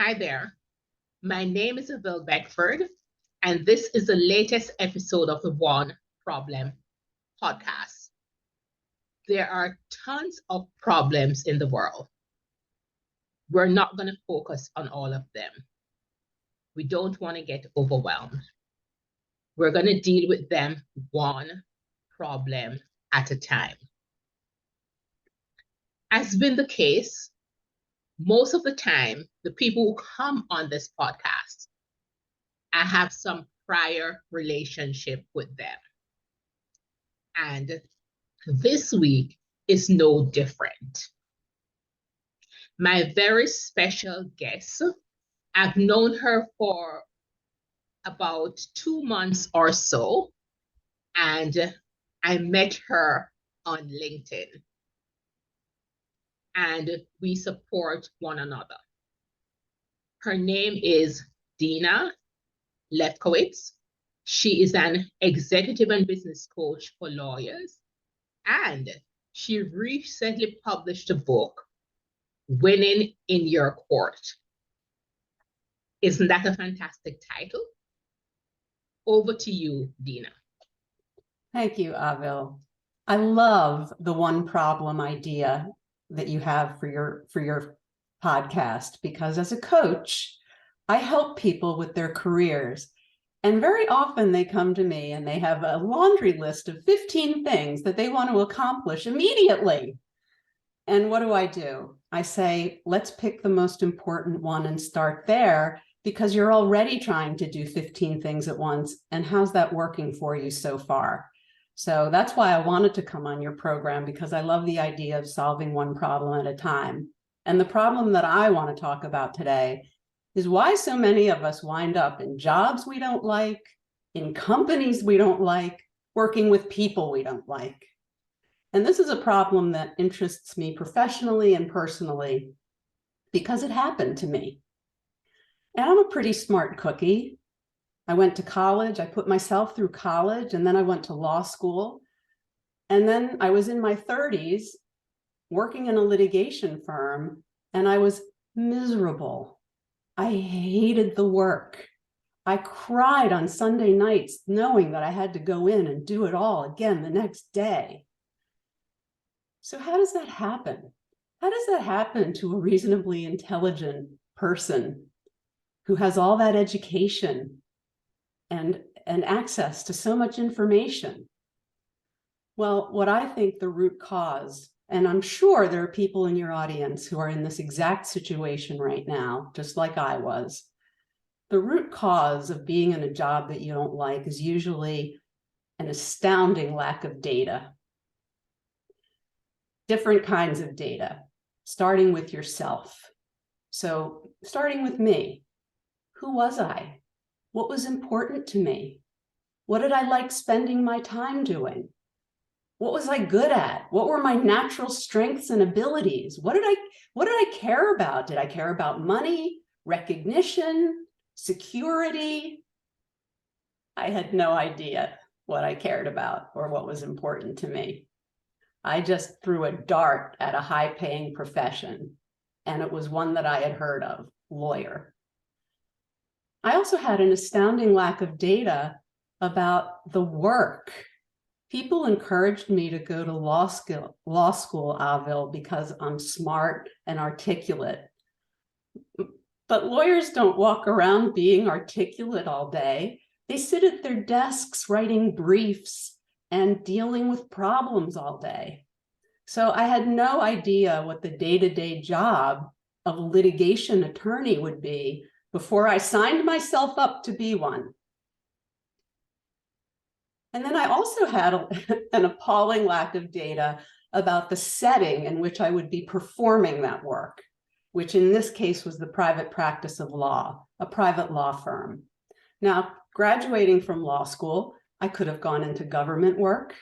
Hi there. My name is Yville Beckford, and this is the latest episode of the One Problem podcast. There are tons of problems in the world. We're not going to focus on all of them. We don't want to get overwhelmed. We're going to deal with them one problem at a time. As been the case, most of the time, the people who come on this podcast, I have some prior relationship with them. And this week is no different. My very special guest, I've known her for about 2 months or so, and I met her on LinkedIn. And we support one another. Her name is Dena Lefkowitz. She is an executive and business coach for lawyers, and she recently published a book, Winning in Your Court. Isn't that a fantastic title? Over to you, Dena. Thank you, Yville. I love the one problem idea that you have for your podcast, because as a coach, I help people with their careers. And very often they come to me and they have a laundry list of 15 things that they want to accomplish immediately. And what do? I say, let's pick the most important one and start there, because you're already trying to do 15 things at once. And how's that working for you so far? So that's why I wanted to come on your program, because I love the idea of solving one problem at a time. And the problem that I want to talk about today is why so many of us wind up in jobs we don't like, in companies we don't like, working with people we don't like. And this is a problem that interests me professionally and personally because it happened to me. And I'm a pretty smart cookie. I went to college, I put myself through college, and then I went to law school. And then I was in my 30s working in a litigation firm, and I was miserable. I hated the work. I cried on Sunday nights knowing that I had to go in and do it all again the next day. So how does that happen? How does that happen to a reasonably intelligent person who has all that education and access to so much information? Well, what I think the root cause, and I'm sure there are people in your audience who are in this exact situation right now, just like I was. The root cause of being in a job that you don't like is usually an astounding lack of data. Different kinds of data, starting with yourself. So starting with me, who was I? What was important to me? What did I like spending my time doing? What was I good at? What were my natural strengths and abilities? What did I care about? Did I care about money, recognition, security? I had no idea what I cared about or what was important to me. I just threw a dart at a high-paying profession, and it was one that I had heard of, lawyer. I also had an astounding lack of data about the work. People encouraged me to go to law school, Yville, because I'm smart and articulate. But lawyers don't walk around being articulate all day. They sit at their desks writing briefs and dealing with problems all day. So I had no idea what the day-to-day job of a litigation attorney would be before I signed myself up to be one. And then I also had an appalling lack of data about the setting in which I would be performing that work, which in this case was the private practice of law, a private law firm. Now, graduating from law school, I could have gone into government work.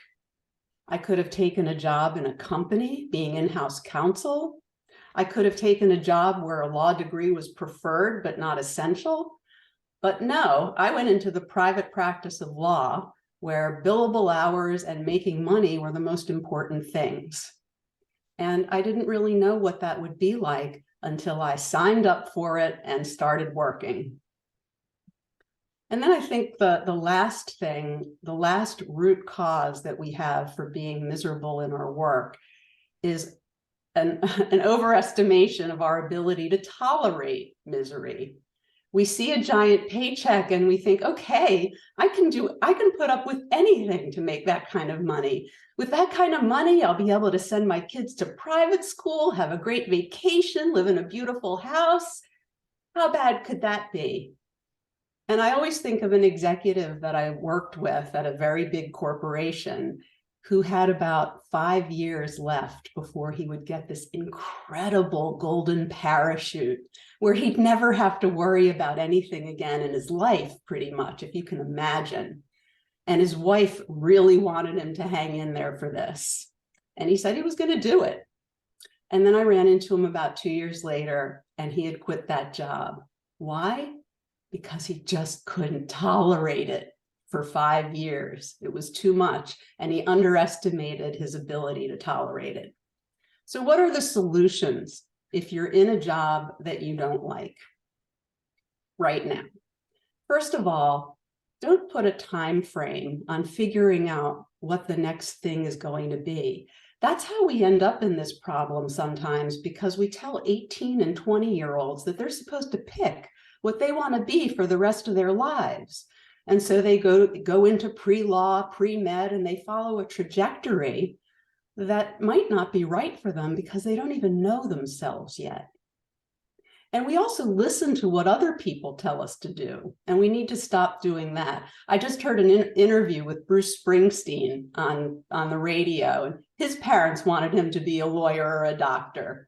I could have taken a job in a company, being in-house counsel. I could have taken a job where a law degree was preferred but not essential. But no, I went into the private practice of law, where billable hours and making money were the most important things. And I didn't really know what that would be like until I signed up for it and started working. And then I think the last thing, the last root cause that we have for being miserable in our work is an overestimation of our ability to tolerate misery. We see a giant paycheck and we think, okay, I can put up with anything to make that kind of money. With that kind of money, I'll be able to send my kids to private school, have a great vacation, live in a beautiful house. How bad could that be? And I always think of an executive that I worked with at a very big corporation who had about 5 years left before he would get this incredible golden parachute where he'd never have to worry about anything again in his life, pretty much, if you can imagine. And his wife really wanted him to hang in there for this. And he said he was going to do it. And then I ran into him about 2 years later, and he had quit that job. Why? Because he just couldn't tolerate it for 5 years. It was too much, and he underestimated his ability to tolerate it. So what are the solutions if you're in a job that you don't like right now? First of all, don't put a time frame on figuring out what the next thing is going to be. That's how we end up in this problem sometimes, because we tell 18 and 20-year-olds that they're supposed to pick what they want to be for the rest of their lives. And so they go into pre-law, pre-med, and they follow a trajectory that might not be right for them because they don't even know themselves yet. And we also listen to what other people tell us to do, and we need to stop doing that. I just heard an interview with Bruce Springsteen on the radio, and his parents wanted him to be a lawyer or a doctor.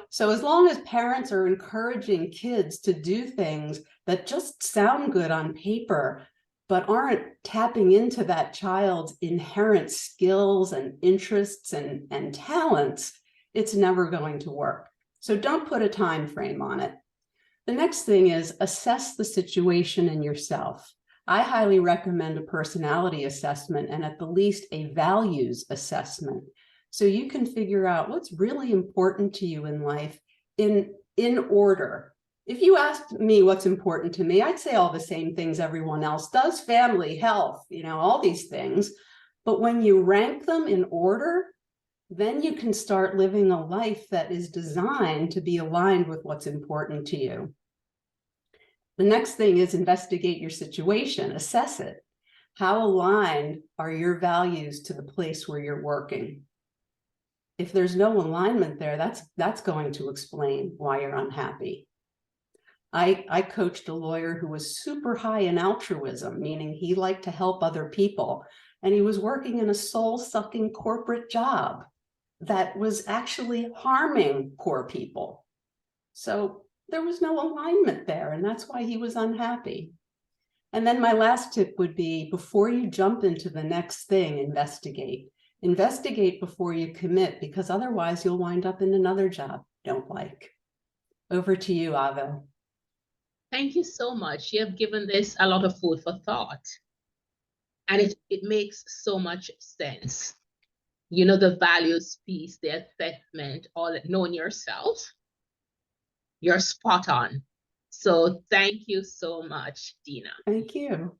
So as long as parents are encouraging kids to do things that just sound good on paper, but aren't tapping into that child's inherent skills and interests and talents, it's never going to work. So don't put a time frame on it. The next thing is assess the situation in yourself. I highly recommend a personality assessment and at the least a values assessment, so you can figure out what's really important to you in life in order. If you asked me what's important to me, I'd say all the same things everyone else does: family, health, all these things. But when you rank them in order, then you can start living a life that is designed to be aligned with what's important to you. The next thing is investigate your situation, assess it. How aligned are your values to the place where you're working? If there's no alignment there, that's going to explain why you're unhappy. I coached a lawyer who was super high in altruism, meaning he liked to help other people, and he was working in a soul-sucking corporate job that was actually harming poor people. So there was no alignment there, and that's why he was unhappy. And then my last tip would be, before you jump into the next thing, investigate. Investigate before you commit, because otherwise you'll wind up in another job you don't like. Over to you, Avo. Thank you so much. You have given this a lot of food for thought. And it makes so much sense. The values piece, the assessment, all that, knowing yourself, you're spot on. So thank you so much, Dena. Thank you.